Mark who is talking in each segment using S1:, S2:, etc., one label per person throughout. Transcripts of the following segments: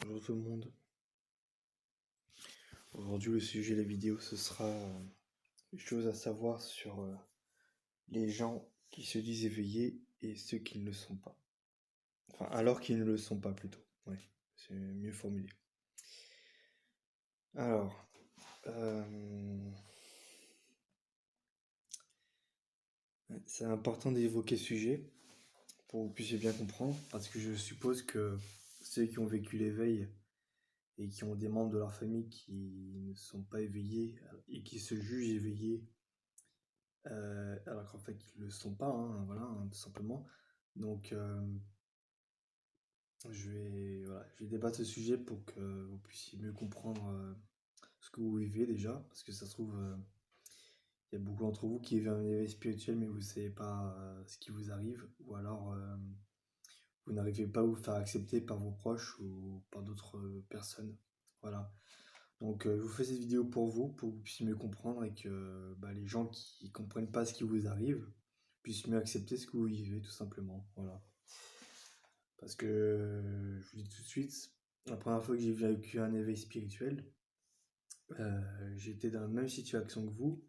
S1: Bonjour tout le monde. Aujourd'hui, le sujet de la vidéo, ce sera les choses à savoir sur les gens qui se disent éveillés et ceux qui ne le sont pas. Enfin, alors qu'ils ne le sont pas plutôt. Ouais, c'est mieux formulé. Alors, c'est important d'évoquer ce sujet pour que vous puissiez bien comprendre, parce que je suppose que ceux qui ont vécu l'éveil et qui ont des membres de leur famille qui ne sont pas éveillés et qui se jugent éveillés alors qu'en fait ils le sont pas, hein, voilà, hein, tout simplement. Donc je vais débattre ce sujet pour que vous puissiez mieux comprendre ce que vous vivez déjà, parce que ça se trouve, il y a beaucoup d'entre vous qui vivent un éveil spirituel, mais vous ne savez pas ce qui vous arrive, ou alors vous n'arrivez pas à vous faire accepter par vos proches ou par d'autres personnes. Voilà. Donc je vous fais cette vidéo pour que vous puissiez mieux comprendre et que les gens qui comprennent pas ce qui vous arrive puissent mieux accepter ce que vous vivez tout simplement. Voilà. Parce que je vous dis tout de suite, la première fois que j'ai vécu un éveil spirituel, j'étais dans la même situation que vous.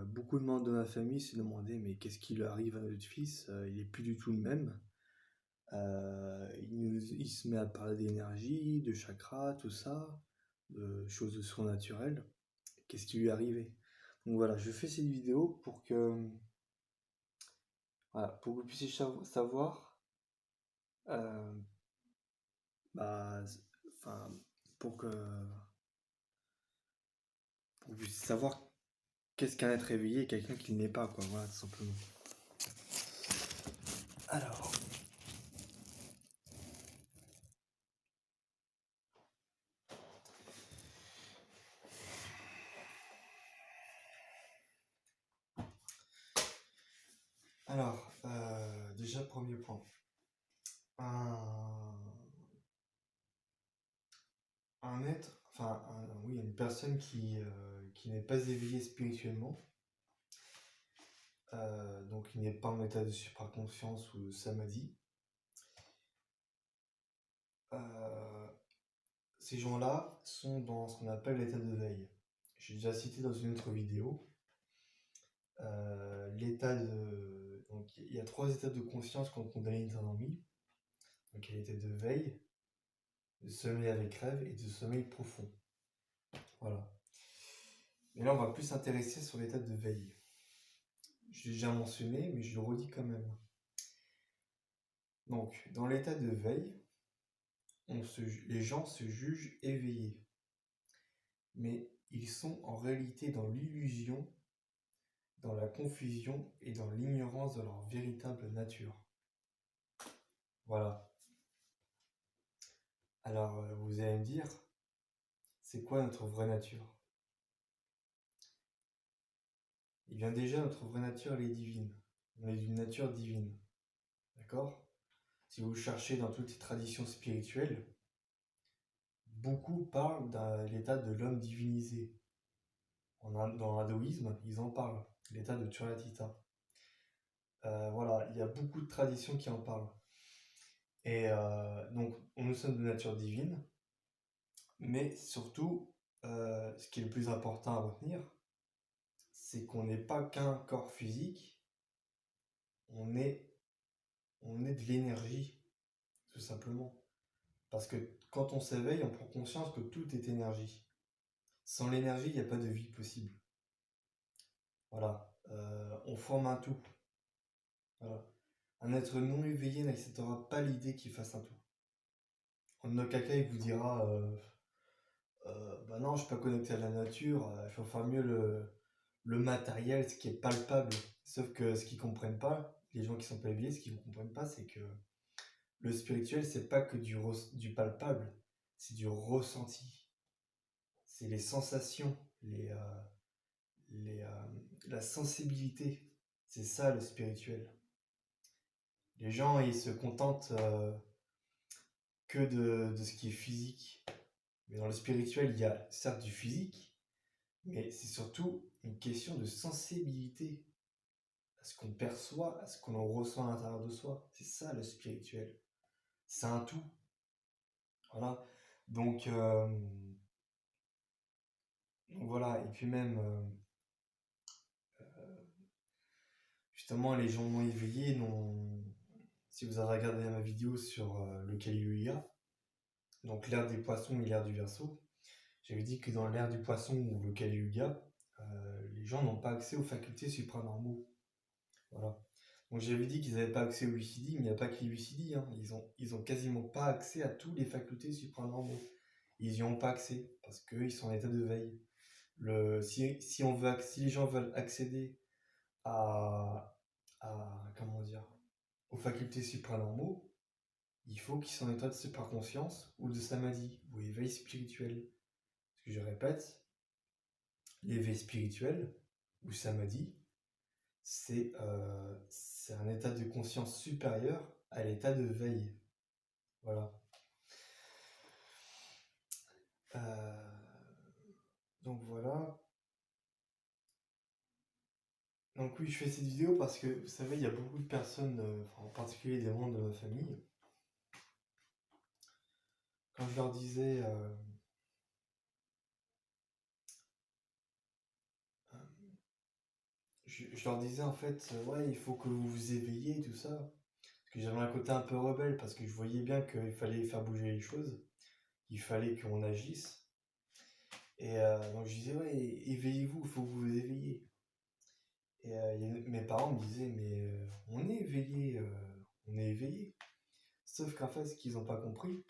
S1: Beaucoup de membres de ma famille se demandaient mais qu'est-ce qui lui arrive à notre fils? Il est plus du tout le même. Il se met à parler d'énergie, de chakras, tout ça, de choses surnaturelles. Qu'est-ce qui lui est arrivé? Donc voilà, je fais cette vidéo pour que vous puissiez savoir, euh, bah, enfin, pour que, pour que vous puissiez savoir qu'est-ce qu'un être éveillé et quelqu'un qui ne l'est pas, quoi, voilà, tout simplement. Alors, déjà, premier point. Un, un être, oui, une personne qui n'est pas éveillée spirituellement, donc il n'est pas en état de supraconscience ou samadhi. Ces gens-là sont dans ce qu'on appelle l'état de veille. J'ai déjà cité dans une autre vidéo. Donc il y a 3 états de conscience quand on donne une endormi. Donc il y a l'état de veille, de sommeil avec rêve et de sommeil profond. Voilà. Mais là, on va plus s'intéresser sur l'état de veille. J'ai déjà mentionné, mais je le redis quand même. Donc, dans l'état de veille, les gens se jugent éveillés. Mais ils sont en réalité dans l'illusion, dans la confusion et dans l'ignorance de leur véritable nature. Voilà. Alors, vous allez me dire, c'est quoi notre vraie nature? Eh bien déjà, notre vraie nature, elle est divine. On est d'une nature divine. D'accord? Si vous cherchez dans toutes les traditions spirituelles, beaucoup parlent de l'état de l'homme divinisé. Dans l'hindouisme, ils en parlent, l'état de Turatita. Voilà, il y a beaucoup de traditions qui en parlent. Et donc, nous sommes de nature divine, mais surtout, ce qui est le plus important à retenir, c'est qu'on n'est pas qu'un corps physique, on est, on est de l'énergie, tout simplement. Parce que quand on s'éveille, on prend conscience que tout est énergie. Sans l'énergie, il n'y a pas de vie possible. Voilà, on forme un tout. Voilà. Un être non éveillé n'acceptera pas l'idée qu'il fasse un tout. En aucun cas, il vous dira bah non, je suis pas connecté à la nature, il faut faire mieux le matériel, ce qui est palpable. Sauf que ce qu'ils comprennent pas, les gens qui sont pas éveillés, ce qu'ils ne comprennent pas, c'est que le spirituel, c'est pas que du palpable, c'est du ressenti. C'est les sensations, la sensibilité. C'est ça le spirituel. Les gens, ils se contentent que de ce qui est physique. Mais dans le spirituel, il y a certes du physique, mais c'est surtout une question de sensibilité à ce qu'on perçoit, à ce qu'on ressent à l'intérieur de soi. C'est ça le spirituel. C'est un tout. Voilà. Donc, voilà. Et puis même, justement, les gens non éveillés, si vous avez regardé ma vidéo sur le Kali Yuga, donc l'ère des poissons et l'ère du Verseau, j'avais dit que dans l'ère du poisson ou le Kali Yuga, les gens n'ont pas accès aux facultés supranormaux. Voilà. Donc j'avais dit qu'ils n'avaient pas accès au lucidi, mais il n'y a pas que les lucidis, hein. Ils ont quasiment pas accès à toutes les facultés supranormaux. Ils n'y ont pas accès parce qu'ils sont en état de veille. Si les gens veulent accéder à, comment dire, aux facultés supranormaux, il faut qu'ils soient en état de supraconscience ou de samadhi, ou éveil spirituel. Parce que je répète, l'éveil spirituel ou samadhi, c'est un état de conscience supérieur à l'état de veille. Voilà. Donc voilà. Donc oui, je fais cette vidéo parce que, vous savez, il y a beaucoup de personnes, en particulier des membres de ma famille, quand je leur disais, je leur disais en fait, ouais, il faut que vous vous éveillez, tout ça. Parce que j'avais un côté un peu rebelle, parce que je voyais bien qu'il fallait faire bouger les choses, il fallait qu'on agisse. Et donc je disais, ouais, éveillez-vous, il faut que vous vous éveillez. Et mes parents me disaient, mais on est éveillé, on est éveillé. Sauf qu'en fait, ce qu'ils n'ont pas compris,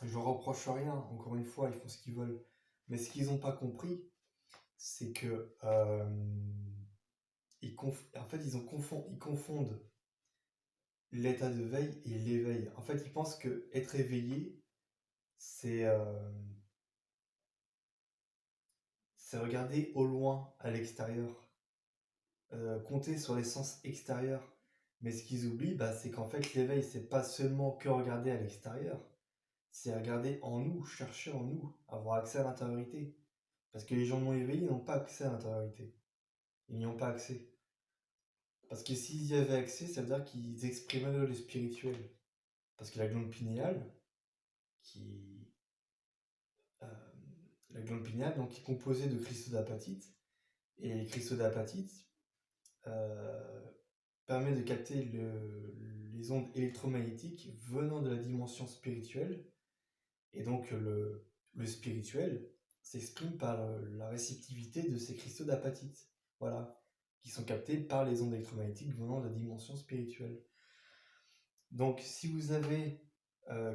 S1: je leur reproche rien, encore une fois, ils font ce qu'ils veulent. Mais ce qu'ils n'ont pas compris, c'est que en fait, ils confondent l'état de veille et l'éveil. En fait, ils pensent que être éveillé, c'est regarder au loin, à l'extérieur, compter sur les sens extérieurs. Mais ce qu'ils oublient, bah, c'est qu'en fait, l'éveil, c'est pas seulement que regarder à l'extérieur, c'est regarder en nous, chercher en nous, avoir accès à l'intériorité. Parce que les gens non éveillés n'ont pas accès à l'intériorité. Ils n'y ont pas accès. Parce que s'ils y avaient accès, ça veut dire qu'ils exprimeraient le spirituel. Parce que qui, euh, la glande pinéale, donc, est composée de cristaux d'apatite. Et les cristaux d'apatite euh, permettent de capter les ondes électromagnétiques venant de la dimension spirituelle. Et donc, le spirituel s'exprime par la réceptivité de ces cristaux d'apatite. Voilà. Qui sont captés par les ondes électromagnétiques venant de la dimension spirituelle. Donc, si vous avez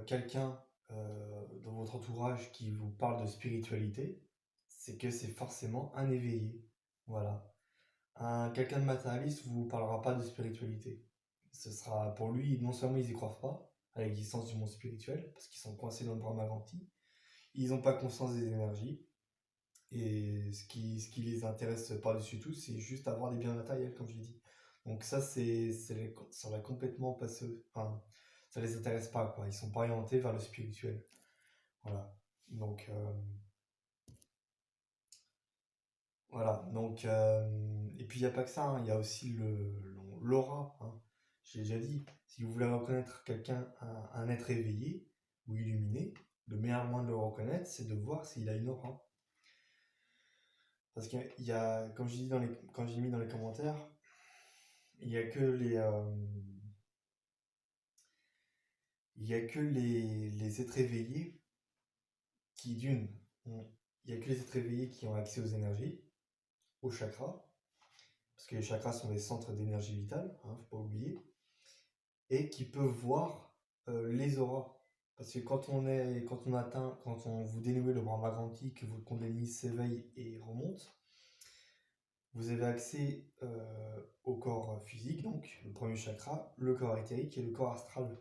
S1: quelqu'un dans votre entourage qui vous parle de spiritualité, c'est que c'est forcément un éveillé. Voilà. Quelqu'un de matérialiste vous parlera pas de spiritualité. Ce sera pour lui, non seulement ils y croient pas à l'existence du monde spirituel, parce qu'ils sont coincés dans le Brahmaganti, ils n'ont pas conscience des énergies, et ce qui les intéresse par-dessus tout, c'est juste avoir des biens matériels, comme je l'ai dit. Donc ça, ça va complètement passer. Enfin, ça les intéresse pas, quoi. Ils sont pas orientés vers le spirituel. Voilà. Donc, voilà. Donc, et puis il n'y a pas que ça, hein. Il y a aussi l'aura, hein. J'ai déjà dit, si vous voulez reconnaître quelqu'un, un être éveillé ou illuminé, le meilleur moyen de le reconnaître, c'est de voir s'il a une aura. Parce qu'il y a, comme j'ai dit quand j'ai mis dans les commentaires, il y a que les êtres éveillés qui, il y a que les êtres éveillés qui ont accès aux énergies, aux chakras, parce que les chakras sont des centres d'énergie vitale, hein, faut pas oublier, et qui peuvent voir les auras. Parce que quand on vous dénouez le Brahmaganti, que votre Kundalini s'éveille et remonte, vous avez accès au corps physique, donc le premier chakra, le corps éthérique et le corps astral.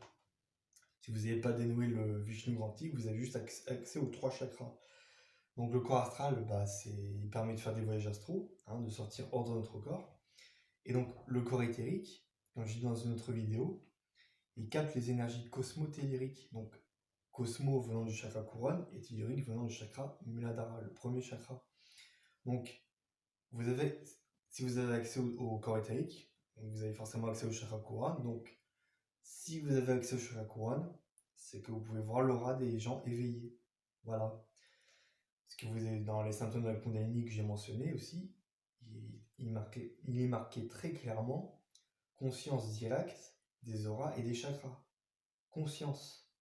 S1: Si vous n'avez pas dénoué le Vishnu Granti, vous avez juste accès aux 3 chakras. Donc le corps astral, bah, il permet de faire des voyages astraux, hein, de sortir hors de notre corps. Et donc le corps éthérique, comme je dis dans une autre vidéo, il capte les énergies cosmotelluriques. Donc cosmo venant du chakra couronne et tellurique venant du chakra Muladhara, le premier chakra. Donc si vous avez accès au corps éthérique, vous avez forcément accès au chakra couronne. Donc si vous avez accès au chakra couronne, c'est que vous pouvez voir l'aura des gens éveillés. Voilà. Ce que vous avez dans les symptômes de la Kundalini que j'ai mentionné aussi, il est marqué très clairement conscience directe des auras et des chakras. Conscience.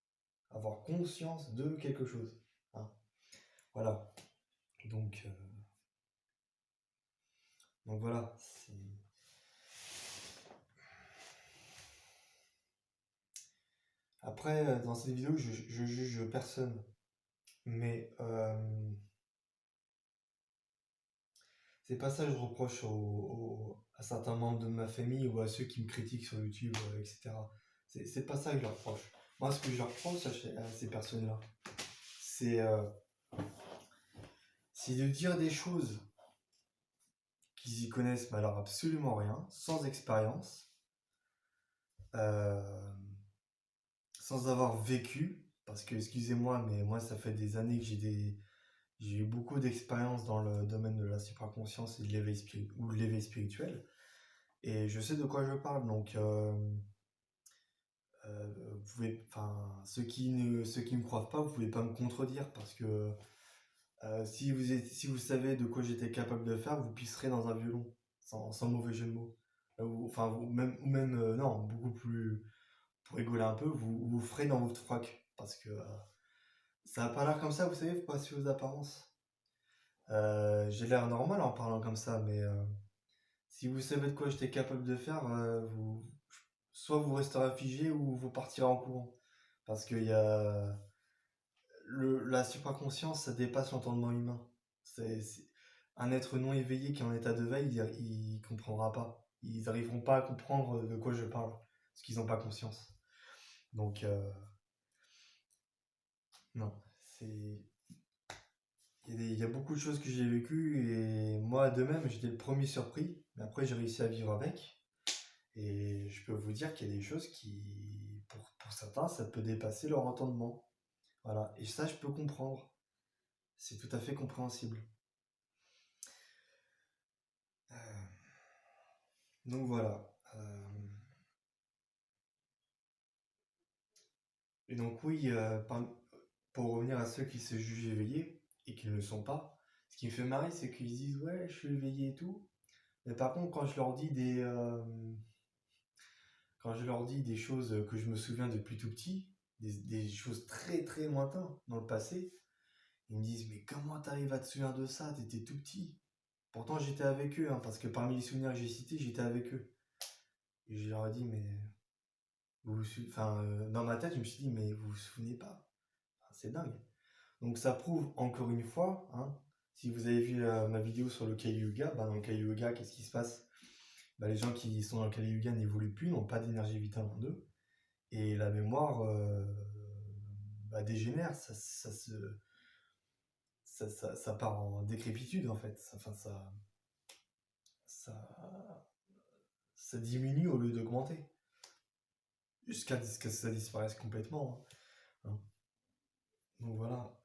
S1: Avoir conscience de quelque chose. Hein. Voilà. Donc, voilà. Après, dans cette vidéo, je juge personne. Mais c'est pas ça que je reproche à certains membres de ma famille ou à ceux qui me critiquent sur YouTube, etc. C'est pas ça que je leur reproche. Moi, ce que je leur reproche à ces personnes-là, c'est de dire des choses qu'ils y connaissent mais alors absolument rien, sans expérience, euh, sans avoir vécu, parce que, excusez-moi, mais moi, ça fait des années que j'ai eu beaucoup d'expérience dans le domaine de la supraconscience et de l'éveil spirituel, et je sais de quoi je parle, donc vous pouvez, enfin, ceux qui ne me croient pas, vous pouvez pas me contredire, parce que si vous savez de quoi j'étais capable de faire, vous pisserez dans un violon, sans mauvais jeu de mots. Enfin, non, beaucoup plus, pour rigoler un peu, vous ferez dans votre froc, parce que ça n'a pas l'air comme ça, vous savez, faut pas se fier aux apparences. J'ai l'air normal en parlant comme ça, mais si vous savez de quoi j'étais capable de faire, soit vous resterez figé ou vous partirez en courant. Parce que la supraconscience, ça dépasse l'entendement humain. C'est un être non éveillé qui est en état de veille, il comprendra pas. Ils n'arriveront pas à comprendre de quoi je parle, parce qu'ils n'ont pas conscience. Donc, non, c'est il y a beaucoup de choses que j'ai vécues et moi de même j'étais le premier surpris, mais après j'ai réussi à vivre avec. Et je peux vous dire qu'il y a des choses qui, pour certains, ça peut dépasser leur entendement. Voilà, et ça je peux comprendre. C'est tout à fait compréhensible. Euh, donc voilà. Et donc oui, pour revenir à ceux qui se jugent éveillés et qui ne le sont pas, ce qui me fait marrer, c'est qu'ils disent ouais, je suis éveillé et tout. Mais par contre, quand je leur dis des choses que je me souviens depuis tout petit, des choses très très lointaines dans le passé, ils me disent mais comment t'arrives à te souvenir de ça? T'étais tout petit. Pourtant j'étais avec eux, hein, parce que parmi les souvenirs que j'ai cités, j'étais avec eux. Et je leur ai dit mais enfin, dans ma tête, je me suis dit mais vous vous souvenez pas? Enfin, c'est dingue. Donc ça prouve encore une fois, hein, si vous avez vu ma vidéo sur le Kali Yuga, bah, dans le Kali Yuga, qu'est-ce qui se passe? Bah, les gens qui sont dans le Kali Yuga n'évoluent plus, n'ont pas d'énergie vitale en eux, et la mémoire bah, dégénère, ça part en décrépitude en fait, ça, ça diminue au lieu d'augmenter, jusqu'à ce que ça disparaisse complètement. Hein. Donc voilà.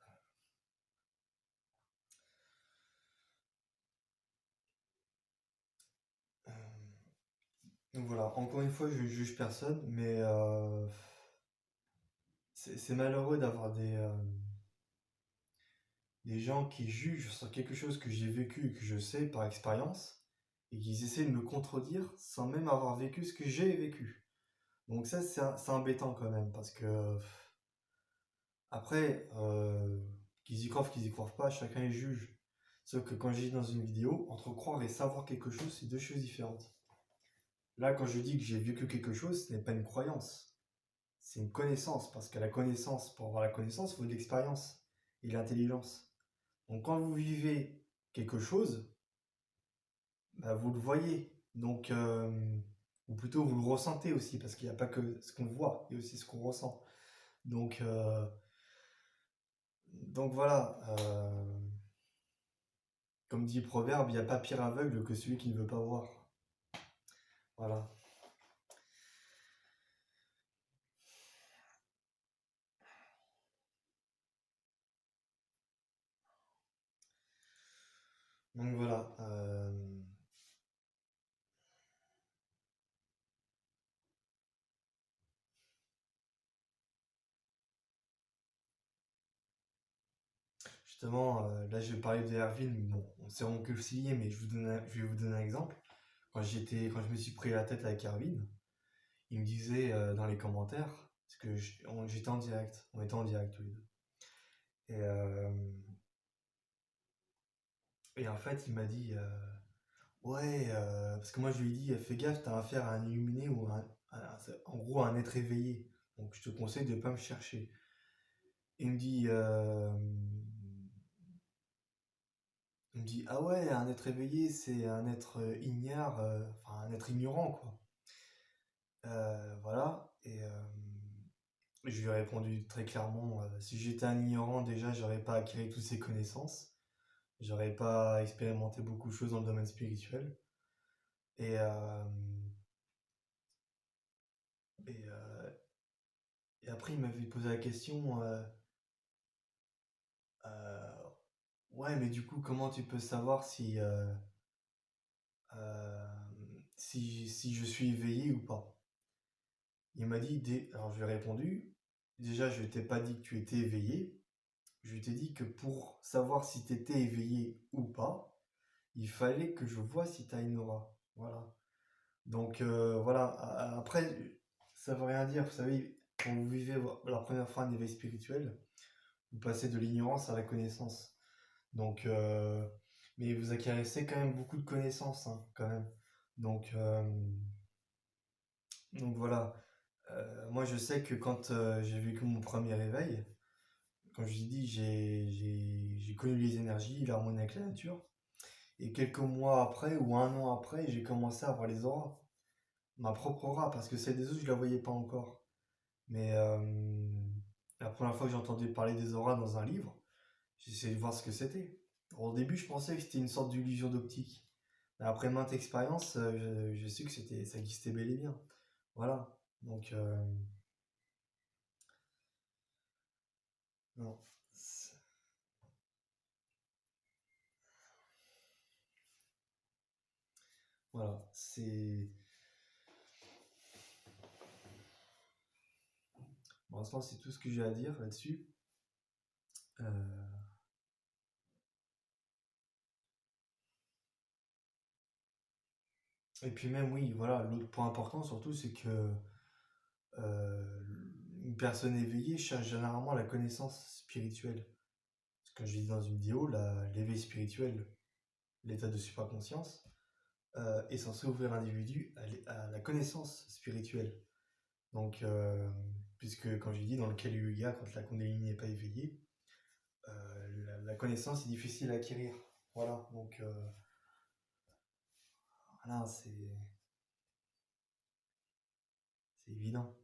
S1: Euh, Donc voilà, encore une fois, je ne juge personne, mais c'est malheureux d'avoir des gens qui jugent sur quelque chose que j'ai vécu et que je sais par expérience, et qui essaient de me contredire sans même avoir vécu ce que j'ai vécu. Donc ça, c'est embêtant quand même, parce que après, qu'ils y croient pas, chacun y juge. Sauf que quand je dis dans une vidéo, entre croire et savoir quelque chose, c'est deux choses différentes. Là, quand je dis que j'ai vécu quelque chose, ce n'est pas une croyance. C'est une connaissance, parce que la connaissance, pour avoir la connaissance, il faut de l'expérience et de l'intelligence. Donc quand vous vivez quelque chose, bah, vous le voyez. Donc, ou plutôt vous le ressentez aussi, parce qu'il n'y a pas que ce qu'on voit, il y a aussi ce qu'on ressent. Donc, voilà, comme dit le proverbe, il n'y a pas pire aveugle que celui qui ne veut pas voir. Voilà. Donc voilà. justement, là je vais parler de Erwin, bon, on s'est réconcilié, mais je vais vous donner un exemple. Quand je me suis pris la tête avec Erwin, il me disait dans les commentaires, parce que j'étais en direct, on était en direct tous les deux. Et, et en fait, il m'a dit, ouais, parce que moi je lui ai dit, fais gaffe, t'as affaire à un illuminé ou en gros un être éveillé. Donc je te conseille de pas me chercher. Il me dit, ah ouais, un être éveillé, c'est un être ignare, enfin un être ignorant, quoi. Voilà. Et je lui ai répondu très clairement, si j'étais un ignorant, déjà, j'aurais pas acquis toutes ces connaissances. J'aurais pas expérimenté beaucoup de choses dans le domaine spirituel. Et, et, euh, et après, il m'avait posé la question, euh, ouais, mais du coup, comment tu peux savoir euh, si je suis éveillé ou pas? Il m'a dit, alors je lui ai répondu, déjà je t'ai pas dit que tu étais éveillé, je t'ai dit que pour savoir si tu étais éveillé ou pas, il fallait que je vois si tu as une aura. Voilà. Donc voilà, après, ça veut rien dire, vous savez, quand vous vivez la première fois un éveil spirituel, vous passez de l'ignorance à la connaissance. Donc, mais vous acquérez quand même beaucoup de connaissances, hein, quand même. Donc, donc voilà. Moi, je sais que quand j'ai vécu mon premier réveil, comme je l'ai dit, j'ai connu les énergies, l'harmonie avec la nature. Et quelques mois après, ou un an après, j'ai commencé à voir les auras. Ma propre aura, parce que celle des autres, je la voyais pas encore. Mais la première fois que j'ai entendu parler des auras dans un livre, j'ai essayé de voir ce que c'était. Au début, je pensais que c'était une sorte d'illusion d'optique. Mais après maintes expériences, je su que ça existait bel et bien. Voilà. Donc, non. Voilà. Pour l'instant, c'est tout ce que j'ai à dire là-dessus. Euh, Et puis même, oui, voilà, l'autre point important surtout, c'est que euh, une personne éveillée cherche généralement la connaissance spirituelle. Parce que j'ai dit dans une vidéo, l'éveil spirituel, l'état de supraconscience, est censé ouvrir l'individu à la connaissance spirituelle. Donc, puisque, comme j'ai dit, dans le Kali Yuga, quand la Kundalini n'est pas éveillée, la connaissance est difficile à acquérir. Voilà, donc, voilà, c'est évident.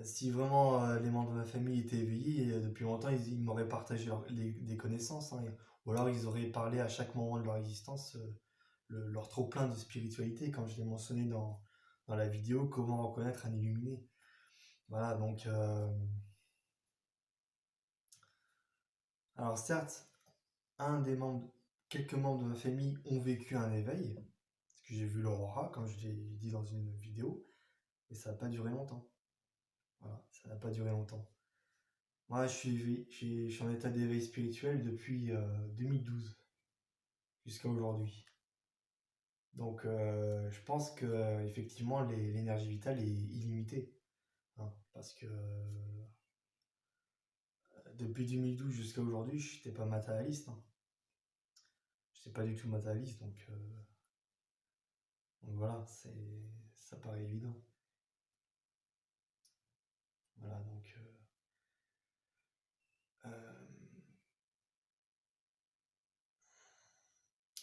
S1: Si vraiment les membres de ma famille étaient éveillés, depuis longtemps, ils m'auraient partagé des connaissances, hein, ou alors ils auraient parlé à chaque moment de leur existence leur trop-plein de spiritualité, comme je l'ai mentionné dans la vidéo, comment reconnaître un illuminé. Voilà, donc... alors certes, un des membres, quelques membres de ma famille ont vécu un éveil, parce que j'ai vu leur aura, comme je l'ai dit dans une vidéo, mais ça n'a pas duré longtemps. Voilà, ça n'a pas duré longtemps. Moi, je suis en état d'éveil spirituel depuis 2012 jusqu'à aujourd'hui. Donc, je pense que effectivement, l'énergie vitale est illimitée, hein, parce que depuis 2012 jusqu'à aujourd'hui, je n'étais pas matérialiste. Hein. Je n'étais pas du tout matérialiste, donc voilà, ça paraît évident. Voilà, donc euh,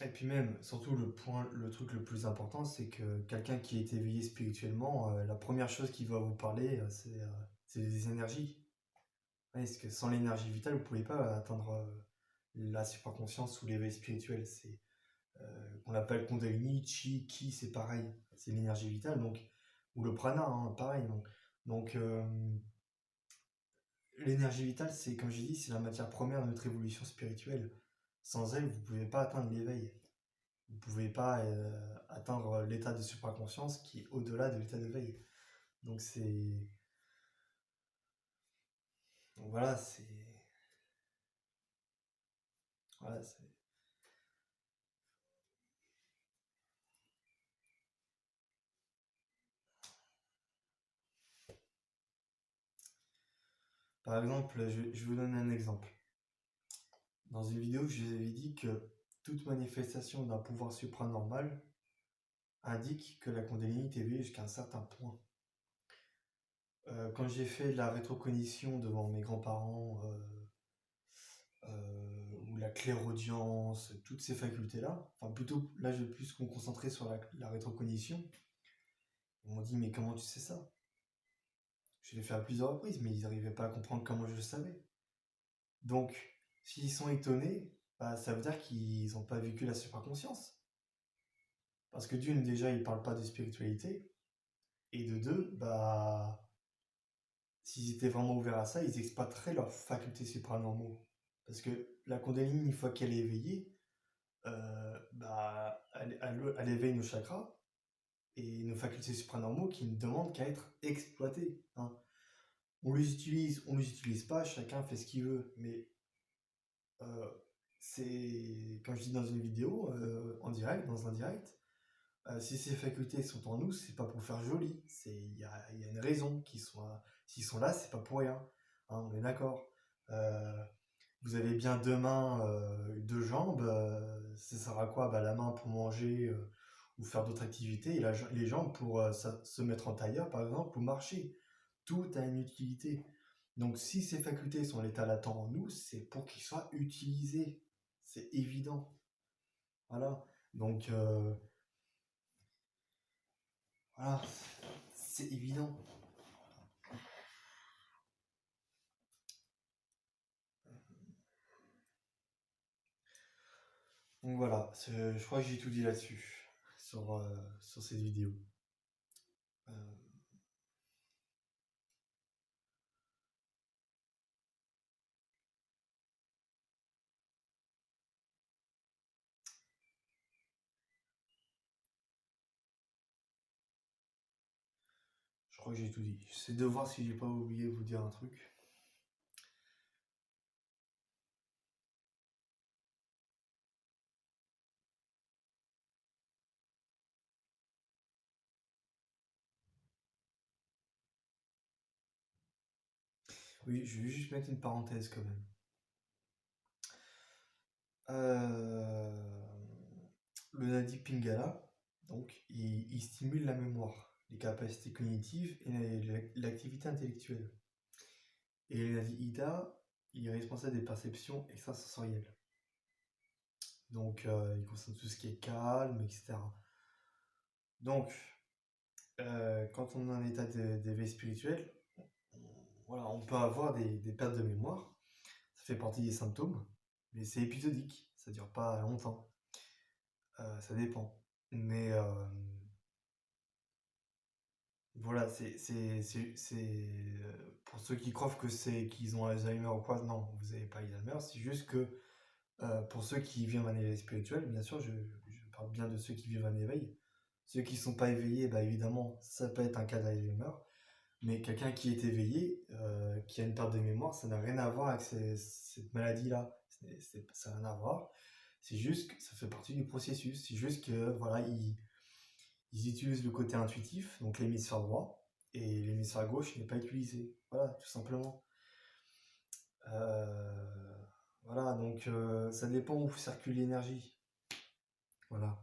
S1: et puis même, surtout le truc le plus important, c'est que quelqu'un qui est éveillé spirituellement, la première chose qui va vous parler, c'est des énergies. Ouais, parce que sans l'énergie vitale, vous ne pouvez pas atteindre la supraconscience ou l'éveil spirituel. On l'appelle Kundalini, Chi, Ki, c'est pareil. C'est l'énergie vitale, donc, ou le prana, hein, pareil. Donc l'énergie vitale, c'est, comme j'ai dit, c'est la matière première de notre évolution spirituelle. Sans elle, vous ne pouvez pas atteindre l'éveil. Vous ne pouvez pas atteindre l'état de supraconscience qui est au-delà de l'état d'éveil. Donc donc voilà, Voilà, par exemple, je vous donne un exemple. Dans une vidéo, je vous avais dit que toute manifestation d'un pouvoir supranormal indique que la Kundalini est éveillée jusqu'à un certain point. Quand j'ai fait la rétrocognition devant mes grands-parents, ou la clairaudience, toutes ces facultés-là, enfin plutôt, là je vais plus me concentrer sur la rétrocognition, ils m'ont dit mais comment tu sais ça? Je l'ai fait à plusieurs reprises, mais ils n'arrivaient pas à comprendre comment je le savais. Donc, s'ils sont étonnés, bah, ça veut dire qu'ils n'ont pas vécu la supraconscience. Parce que d'une, déjà, ils parlent pas de spiritualité, et de deux, bah, s'ils étaient vraiment ouverts à ça, ils exploiteraient leurs facultés supranormaux. Parce que la Kundalini, une fois qu'elle est éveillée, bah, elle éveille nos chakras et nos facultés supranormaux qui ne demandent qu'à être exploitées, hein. On les utilise pas, chacun fait ce qu'il veut. Mais c'est, quand je dis dans une vidéo, en direct, dans un direct, si ces facultés sont en nous, c'est pas pour faire joli. Il y a une raison s'ils sont là, c'est pas pour rien, hein, on est d'accord. Euh, Vous avez bien deux mains, deux jambes, ça sert à quoi? Bah, la main pour manger, ou faire d'autres activités, et les jambes pour se mettre en tailleur, par exemple, ou marcher. Tout a une utilité. Donc si ces facultés sont à l'état latent en nous, c'est pour qu'ils soient utilisés. C'est évident. Voilà. Donc voilà, c'est évident. Donc voilà, je crois que j'ai tout dit là-dessus, sur cette vidéo. Euh, je crois que j'ai tout dit. J'essaie de voir si j'ai pas oublié de vous dire un truc. Oui, je vais juste mettre une parenthèse quand même. Euh, le Nadi Pingala, donc, il stimule la mémoire, les capacités cognitives et l'activité intellectuelle. Et le Nadi Ida, il est responsable des perceptions extrasensorielles. Donc, il concerne tout ce qui est calme, etc. Donc, quand on est en état d'éveil spirituel, voilà, on peut avoir des pertes de mémoire. Ça fait partie des symptômes, mais c'est épisodique, ça dure pas longtemps. Ça dépend. Mais voilà, pour ceux qui croient que c'est qu'ils ont Alzheimer ou quoi, non, vous n'avez pas Alzheimer. C'est juste que pour ceux qui vivent un éveil spirituel, bien sûr, je parle bien de ceux qui vivent un éveil. Ceux qui ne sont pas éveillés, bah évidemment, ça peut être un cas d'Alzheimer. Mais quelqu'un qui est éveillé, qui a une perte de mémoire, ça n'a rien à voir avec cette maladie-là. Ça n'a rien à voir. C'est juste que ça fait partie du processus. C'est juste que voilà, ils utilisent le côté intuitif, donc l'hémisphère droit, et l'hémisphère gauche n'est pas utilisé. Voilà, tout simplement. Voilà, donc ça dépend où circule l'énergie. Voilà.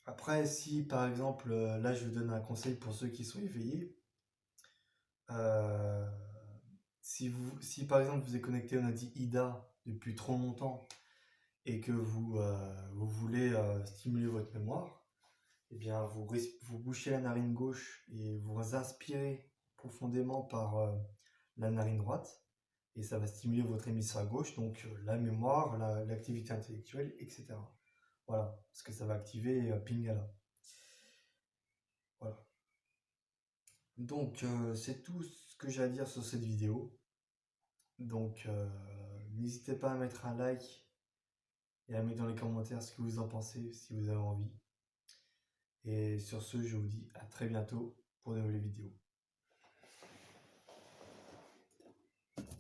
S1: Après, si par exemple, là je vous donne un conseil pour ceux qui sont éveillés, euh, si par exemple vous êtes connecté, on a dit IDA depuis trop longtemps et que vous voulez stimuler votre mémoire, eh bien vous bouchez la narine gauche et vous inspirez profondément par la narine droite et ça va stimuler votre hémisphère gauche, donc la mémoire, l'activité intellectuelle, etc. Voilà, parce que ça va activer Pingala. Voilà. Donc c'est tout ce que j'ai à dire sur cette vidéo. Donc n'hésitez pas à mettre un like et à mettre dans les commentaires ce que vous en pensez si vous avez envie. Et sur ce, je vous dis à très bientôt pour de nouvelles vidéos.